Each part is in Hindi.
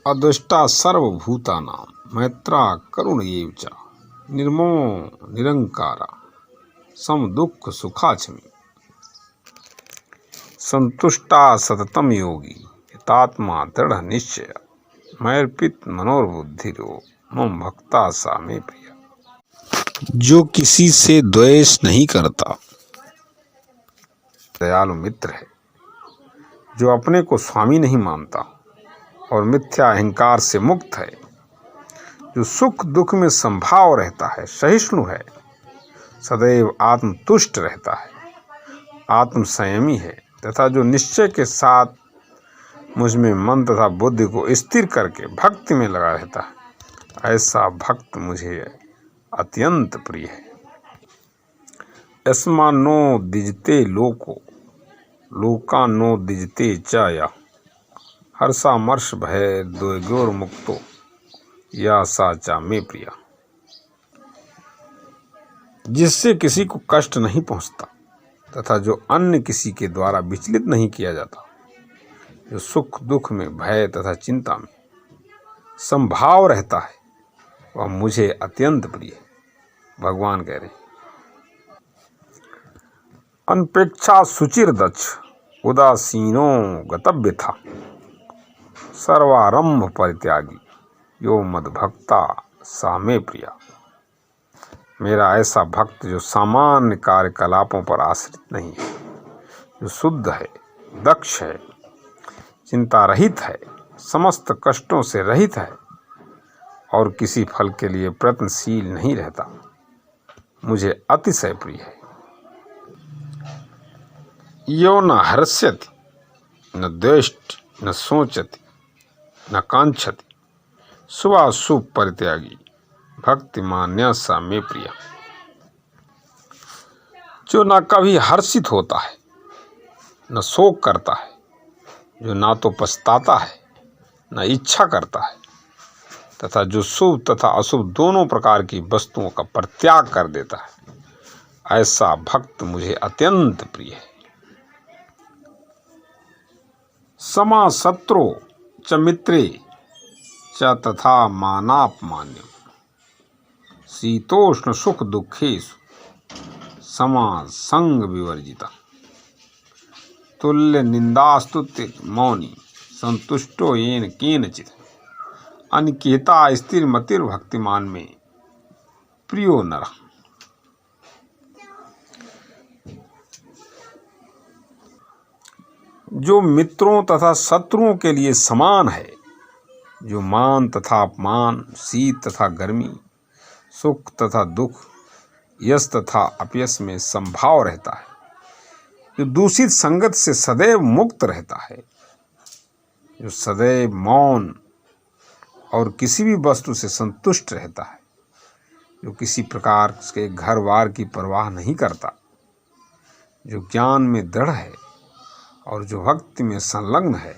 अदृष्टा सर्वभूतानां मैत्रा करुण एव च निर्ममो निरंकारा समदुःख सुखाचमी संतुष्टा सततम योगी यतात्मा दृढ़ निश्चय मैर्पित मनोर्बुद्धिरो मम भक्ता सा मे प्रिया। जो किसी से द्वेष नहीं करता, दयालु मित्र है। जो अपने को स्वामी नहीं मानता और मिथ्या अहंकार से मुक्त है। जो सुख दुख में संभाव रहता है, सहिष्णु है, सदैव आत्मतुष्ट रहता है, आत्म संयमी है तथा जो निश्चय के साथ मुझ में मन तथा बुद्धि को स्थिर करके भक्ति में लगा रहता है, ऐसा भक्त मुझे अत्यंत प्रिय है। यस्मा नो दिजते लोको लोका नो दिजते चाया हर्षामर्ष भय द्वयोर मुक्तो या साचा में प्रिया। जिससे किसी को कष्ट नहीं पहुंचता तथा जो अन्य किसी के द्वारा विचलित नहीं किया जाता, जो सुख दुख में भय तथा चिंता में संभाव रहता है, वह मुझे अत्यंत प्रिय है। भगवान कह रहे, अनपेक्षा सुचिर दक्ष उदासीनो गतव्य था सर्वारंभ परित्यागी यो मद भक्ता सा मे प्रिया। मेरा ऐसा भक्त जो सामान्य कार्यकलापों पर आश्रित नहीं है, जो शुद्ध है, दक्ष है, चिंता रहित है, समस्त कष्टों से रहित है और किसी फल के लिए प्रयत्नशील नहीं रहता, मुझे अतिशय प्रिय है। यो न हर्ष्यति न द्वेष्टि न सोचति न कांक्षति शुभाशुभ परित्यागी भक्तिमान्या सा मे प्रिया। जो न कभी हर्षित होता है न शोक करता है, जो ना तो पछताता है न इच्छा करता है तथा जो शुभ तथा अशुभ दोनों प्रकार की वस्तुओं का परित्याग कर देता है, ऐसा भक्त मुझे अत्यंत प्रिय है। समा शत्रु च मित्रे च तथा मानापमान्यम शीतोष्ण सुख दुखेषु समा संग विवर्जिता तुल्य निंदास्तुत्य मौनी संतुष्टो येन केनचित् अनिकेता स्थिर मतिर भक्तिमान में प्रियो नर। जो मित्रों तथा शत्रुओं के लिए समान है, जो मान तथा अपमान, शीत तथा गर्मी, सुख तथा दुख, यश तथा अपयश में संभाव रहता है, जो दूषित संगत से सदैव मुक्त रहता है, जो सदैव मौन और किसी भी वस्तु से संतुष्ट रहता है, जो किसी प्रकार के घर वार की परवाह नहीं करता, जो ज्ञान में दृढ़ है और जो भक्ति में संलग्न है।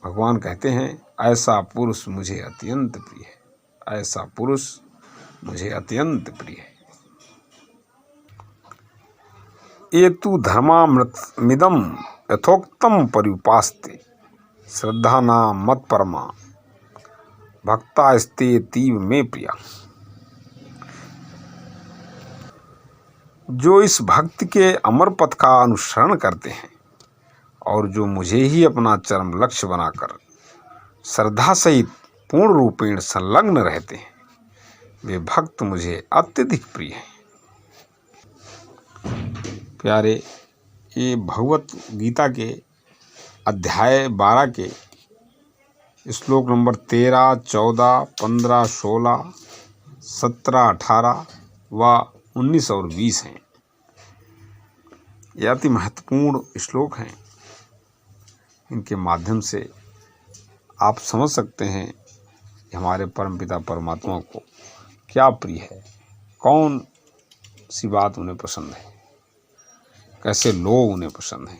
भगवान कहते हैं, ऐसा पुरुष मुझे अत्यंत प्रिय है, ऐसा पुरुष मुझे अत्यंत प्रिय है। ये तु धर्मामृतमिदं यथोक्तम पर्युपास्ते श्रद्धा नाम मत परमा भक्तास्ते तीव में प्रिया। जो इस भक्त के अमर पथ का अनुसरण करते हैं और जो मुझे ही अपना चरम लक्ष्य बनाकर श्रद्धा सहित पूर्ण रूपेण संलग्न रहते हैं, वे भक्त मुझे अत्यधिक प्रिय हैं। प्यारे, ये भगवत गीता के अध्याय 12 के श्लोक नंबर 13, 14, 15, 16, 17, 18 व 19 और 20 हैं। ये अति महत्वपूर्ण श्लोक हैं। इनके माध्यम से आप समझ सकते हैं कि हमारे परमपिता परमात्मा को क्या प्रिय है, कौन सी बात उन्हें पसंद है, कैसे लोग उन्हें पसंद हैं।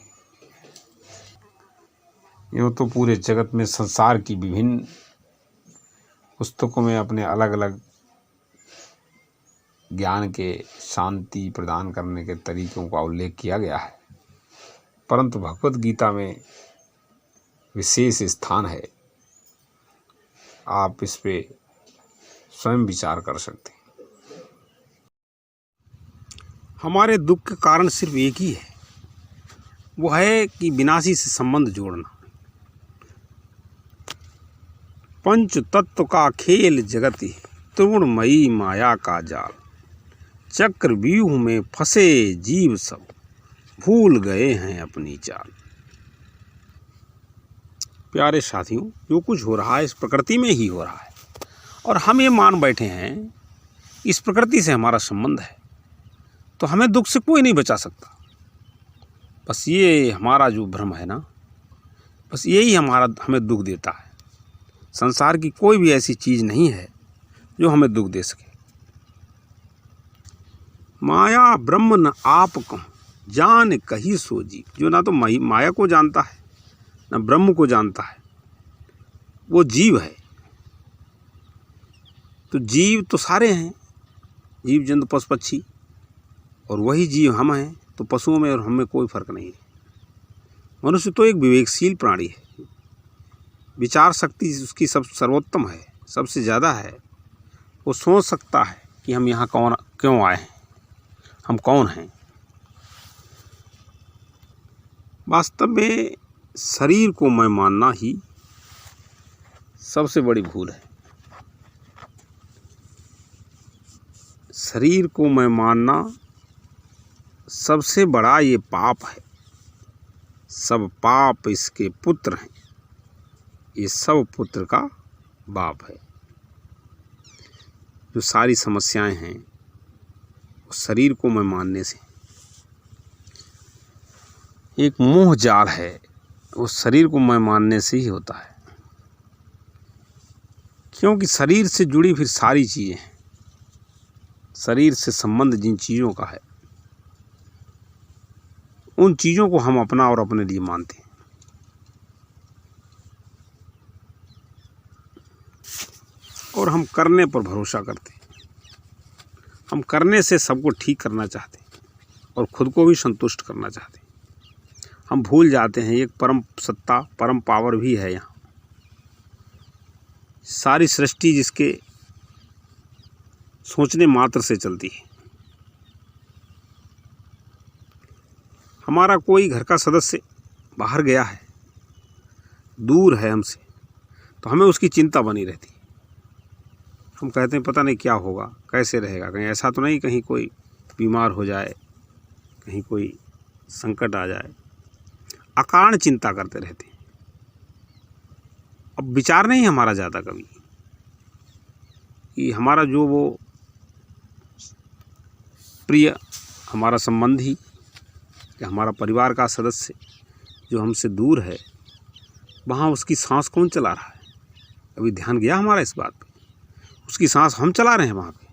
यूँ तो पूरे जगत में संसार की विभिन्न पुस्तकों में अपने अलग अलग ज्ञान के शांति प्रदान करने के तरीकों का उल्लेख किया गया है, परंतु भगवत गीता में विशेष स्थान है आप इस पे स्वयं विचार कर सकते हैं। हमारे दुख का कारण सिर्फ एक ही है, वो है कि विनाशी से संबंध जोड़ना। पंच तत्व का खेल जगति, त्रिगुणमयी माया का जाल। चक्र व्यूह में फंसे जीव सब, भूल गए हैं अपनी चाल। प्यारे साथियों, जो कुछ हो रहा है इस प्रकृति में ही हो रहा है, और हम ये मान बैठे हैं इस प्रकृति से हमारा संबंध है, तो हमें दुख से कोई नहीं बचा सकता। बस ये हमारा जो भ्रम है ना, बस यही हमें दुख देता है। संसार की कोई भी ऐसी चीज़ नहीं है जो हमें दुख दे सके। माया ब्रह्म न आप कहूँ, जान कही सो जीव। जो ना तो माया को जानता है न ब्रह्म को जानता है, वो जीव है। तो जीव तो सारे हैं, जीव जंतु पशु पक्षी, और वही जीव हम हैं। तो पशुओं में और हम में कोई फर्क नहीं है। मनुष्य तो एक विवेकशील प्राणी है, विचार शक्ति उसकी सब सर्वोत्तम है, सबसे ज़्यादा है। वो सोच सकता है कि हम यहाँ क्यों आए हैं, हम कौन हैं। वास्तव में शरीर को मैं मानना ही सबसे बड़ी भूल है। शरीर को मैं मानना सबसे बड़ा ये पाप है। सब पाप इसके पुत्र हैं, ये सब पुत्र का बाप है। जो सारी समस्याएं हैं वो शरीर को मैं मानने से, एक मोह जाल है, वो शरीर को मैं मानने से ही होता है। क्योंकि शरीर से जुड़ी फिर सारी चीज़ें हैं। शरीर से संबंध जिन चीज़ों का है, उन चीज़ों को हम अपना और अपने लिए मानते हैं। और हम करने पर भरोसा करते हैं। हम करने से सबको ठीक करना चाहते हैं और खुद को भी संतुष्ट करना चाहते हैं। हम भूल जाते हैं एक परम सत्ता, परम पावर भी है यहाँ। सारी सृष्टि जिसके सोचने मात्र से चलती है। हमारा कोई घर का सदस्य बाहर गया है, दूर है हमसे, तो हमें उसकी चिंता बनी रहती है। हम कहते हैं पता नहीं क्या होगा, कैसे रहेगा, कहीं ऐसा तो नहीं कहीं कोई बीमार हो जाए, कहीं कोई संकट आ जाए। अकारण चिंता करते रहते हैं। अब विचार नहीं हमारा ज़्यादा कभी कि हमारा जो वो प्रिय, हमारा संबंधी या हमारा परिवार का सदस्य जो हमसे दूर है, वहाँ उसकी सांस कौन चला रहा है? अभी ध्यान गया हमारा इस बात पे? उसकी सांस हम चला रहे हैं वहाँ पे।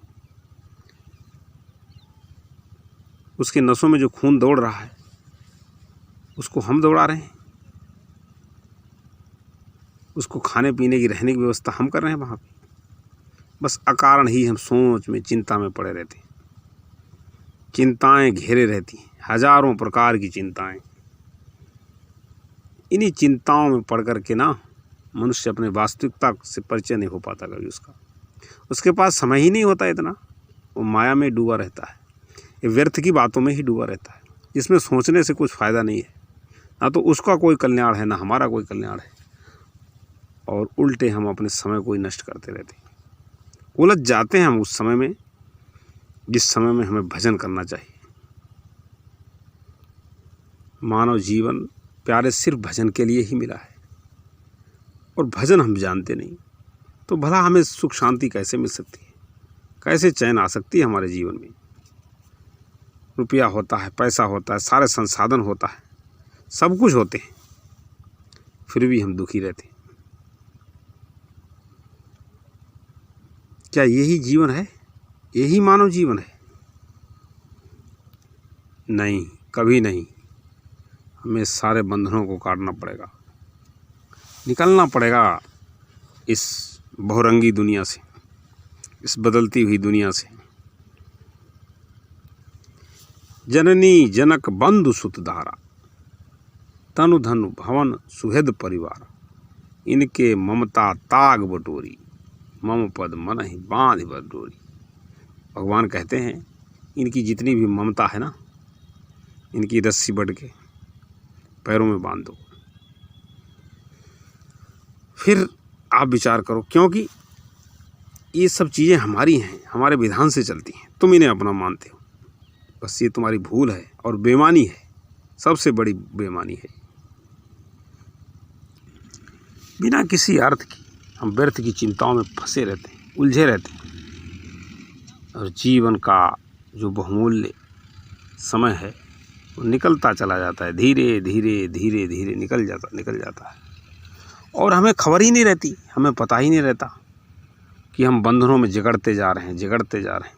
उसके नसों में जो खून दौड़ रहा है उसको हम दौड़ा रहे हैं। उसको खाने पीने की, रहने की व्यवस्था हम कर रहे हैं वहाँ पे। बस अकारण ही हम सोच में, चिंता में पड़े रहते हैं। चिंताएं घेरे रहती हैं, हजारों प्रकार की चिंताएं। इन्हीं चिंताओं में पड़ कर के ना मनुष्य अपने वास्तविकता से परिचय नहीं हो पाता कभी। उसके पास समय ही नहीं होता इतना। वो माया में डूबा रहता है, ये व्यर्थ की बातों में ही डूबा रहता है, जिसमें सोचने से कुछ फ़ायदा नहीं है। ना तो उसका कोई कल्याण है, ना हमारा कोई कल्याण है। और उल्टे हम अपने समय को ही नष्ट करते रहते हैं। उलझ जाते हैं हम उस समय में जिस समय में हमें भजन करना चाहिए। मानव जीवन प्यारे सिर्फ भजन के लिए ही मिला है, और भजन हम जानते नहीं, तो भला हमें सुख शांति कैसे मिल सकती है? कैसे चैन आ सकती है हमारे जीवन में? रुपया होता है, पैसा होता है, सारे संसाधन होता है, सब कुछ होते हैं, फिर भी हम दुखी रहते हैं। क्या यही जीवन है? यही मानव जीवन है? नहीं, कभी नहीं। हमें सारे बंधनों को काटना पड़ेगा, निकलना पड़ेगा इस बहुरंगी दुनिया से, इस बदलती हुई दुनिया से। जननी जनक बंधु सुत धारा, तनु धनु भवन सुहृद परिवार, इनके ममता ताग बटोरी, मम पद मन ही बांध बर डोरी। भगवान कहते हैं इनकी जितनी भी ममता है ना, इनकी रस्सी बढ़ के पैरों में बांध दो। फिर आप विचार करो, क्योंकि ये सब चीज़ें हमारी हैं, हमारे विधान से चलती हैं, तुम इन्हें अपना मानते हो। बस ये तुम्हारी भूल है और बेईमानी है, सबसे बड़ी बेईमानी है। बिना किसी अर्थ की हम व्यर्थ की चिंताओं में फंसे रहते हैं, उलझे रहते हैं, और जीवन का जो बहुमूल्य समय है वो निकलता चला जाता है, धीरे धीरे धीरे धीरे निकल जाता है, और हमें खबर ही नहीं रहती, हमें पता ही नहीं रहता कि हम बंधनों में जकड़ते जा रहे हैं।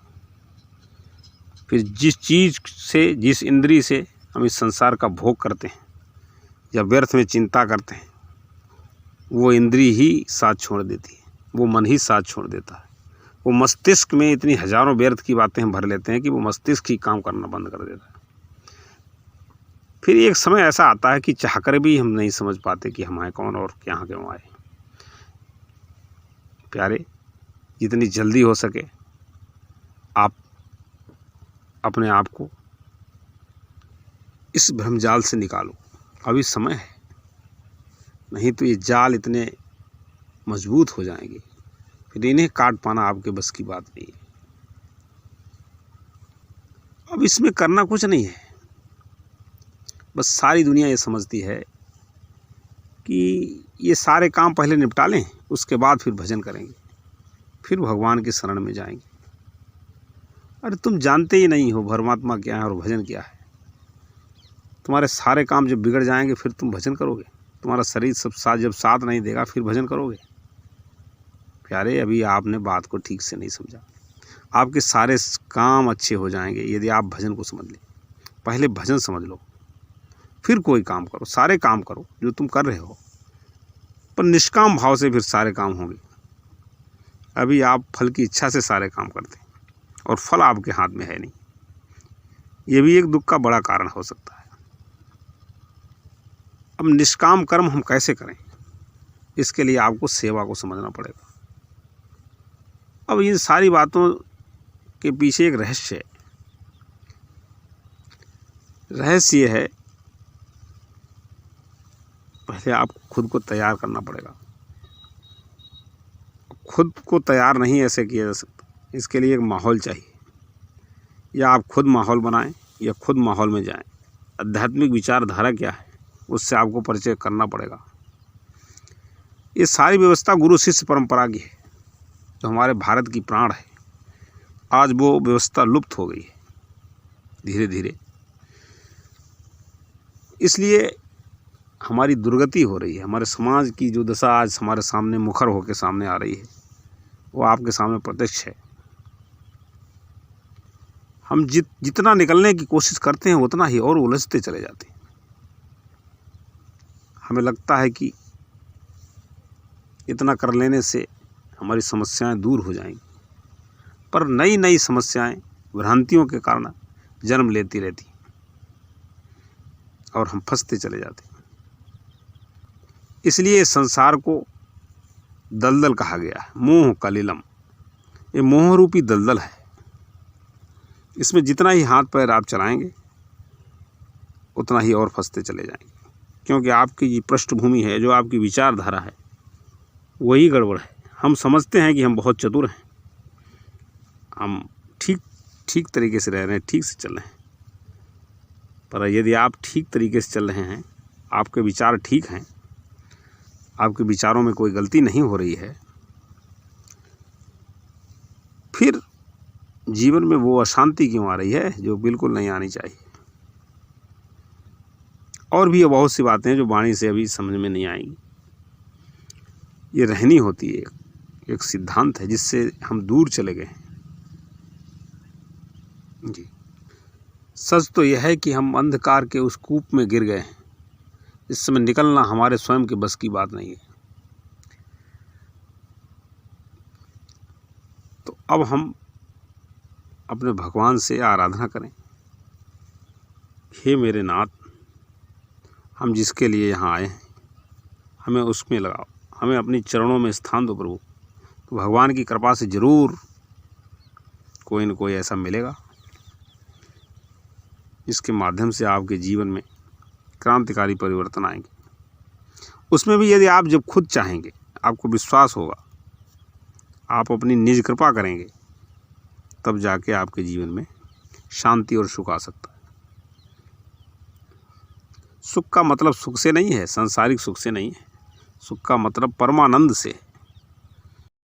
फिर जिस चीज़ से, जिस इंद्री से हम इस संसार का भोग करते हैं या व्यर्थ में चिंता करते हैं, वो इंद्री ही साथ छोड़ देती है, वो मन ही साथ छोड़ देता है। वो मस्तिष्क में इतनी हजारों व्यर्थ की बातें हम भर लेते हैं कि वो मस्तिष्क ही काम करना बंद कर देता है। फिर एक समय ऐसा आता है कि चाहकर भी हम नहीं समझ पाते कि हम हैं कौन और यहाँ क्यों आए। प्यारे, जितनी जल्दी हो सके आप अपने आप को इस भ्रमजाल से निकालो, अभी समय है, नहीं तो ये जाल इतने मजबूत हो जाएंगे, फिर इन्हें काट पाना आपके बस की बात नहीं है। अब इसमें करना कुछ नहीं है, बस सारी दुनिया ये समझती है कि ये सारे काम पहले निपटा लें, उसके बाद फिर भजन करेंगे, फिर भगवान की शरण में जाएंगे। अरे तुम जानते ही नहीं हो परमात्मा क्या है और भजन क्या है। तुम्हारे सारे काम जब बिगड़ जाएंगे फिर तुम भजन करोगे, तुम्हारा शरीर सब जब साथ नहीं देगा फिर भजन करोगे। प्यारे, अभी आपने बात को ठीक से नहीं समझा। आपके सारे काम अच्छे हो जाएंगे यदि आप भजन को समझ लें। पहले भजन समझ लो, फिर कोई काम करो, सारे काम करो जो तुम कर रहे हो, पर निष्काम भाव से फिर सारे काम होंगे। अभी आप फल की इच्छा से सारे काम करते हैं और फल आपके हाथ में है नहीं, ये भी एक दुख का बड़ा कारण हो सकता है। अब निष्काम कर्म हम कैसे करें, इसके लिए आपको सेवा को समझना पड़ेगा। अब इन सारी बातों के पीछे एक रहस्य है। रहस्य ये है, पहले आपको खुद को तैयार करना पड़ेगा। खुद को तैयार नहीं ऐसे किया जा सकता, इसके लिए एक माहौल चाहिए। या आप खुद माहौल बनाएं या खुद माहौल में जाएं। आध्यात्मिक विचारधारा क्या है उससे आपको परिचय करना पड़ेगा। ये सारी व्यवस्था गुरु शिष्य परंपरा की है, जो हमारे भारत की प्राण है। आज वो व्यवस्था लुप्त हो गई है धीरे धीरे, इसलिए हमारी दुर्गति हो रही है। हमारे समाज की जो दशा आज हमारे सामने मुखर होकर सामने आ रही है, वो आपके सामने प्रत्यक्ष है। हम जितना निकलने की कोशिश करते हैं उतना ही और उलझते चले जाते हैं। हमें लगता है कि इतना कर लेने से हमारी समस्याएं दूर हो जाएंगी, पर नई नई समस्याएं भ्रांतियों के कारण जन्म लेती रहती और हम फंसते चले जाते हैं। इसलिए संसार को दलदल कहा गया है, मोह कलिलम। ये मोह रूपी दलदल है, इसमें जितना ही हाथ पैर आप चलाएंगे उतना ही और फंसते चले जाएंगे, क्योंकि आपकी ये पृष्ठभूमि है, जो आपकी विचारधारा है वही गड़बड़ है। हम समझते हैं कि हम बहुत चतुर हैं, हम ठीक तरीके से रह रहे हैं, ठीक से चल रहे हैं, पर यदि आप ठीक तरीके से चल रहे हैं, आपके विचार ठीक हैं, आपके विचारों में कोई गलती नहीं हो रही है, फिर जीवन में वो अशांति क्यों आ रही है जो बिल्कुल नहीं आनी चाहिए। और भी बहुत सी बातें हैं जो वाणी से अभी समझ में नहीं आएंगी। ये रहनी होती है, एक सिद्धांत है जिससे हम दूर चले गए हैं जी। सच तो यह है कि हम अंधकार के उस कूप में गिर गए हैं, इस समय निकलना हमारे स्वयं के बस की बात नहीं है। तो अब हम अपने भगवान से आराधना करें। हे मेरे नाथ, हम जिसके लिए यहाँ आए हैं हमें उसमें लगाओ, हमें अपनी चरणों में स्थान दो प्रभु। तो भगवान की कृपा से ज़रूर कोई न कोई ऐसा मिलेगा जिसके माध्यम से आपके जीवन में क्रांतिकारी परिवर्तन आएंगे। उसमें भी यदि आप जब खुद चाहेंगे, आपको विश्वास होगा, आप अपनी निज कृपा करेंगे, तब जाके आपके जीवन में शांति और सुख आ सकता है। सुख का मतलब सुख से नहीं है, सांसारिक सुख से नहीं है। सुख का मतलब परमानंद से है।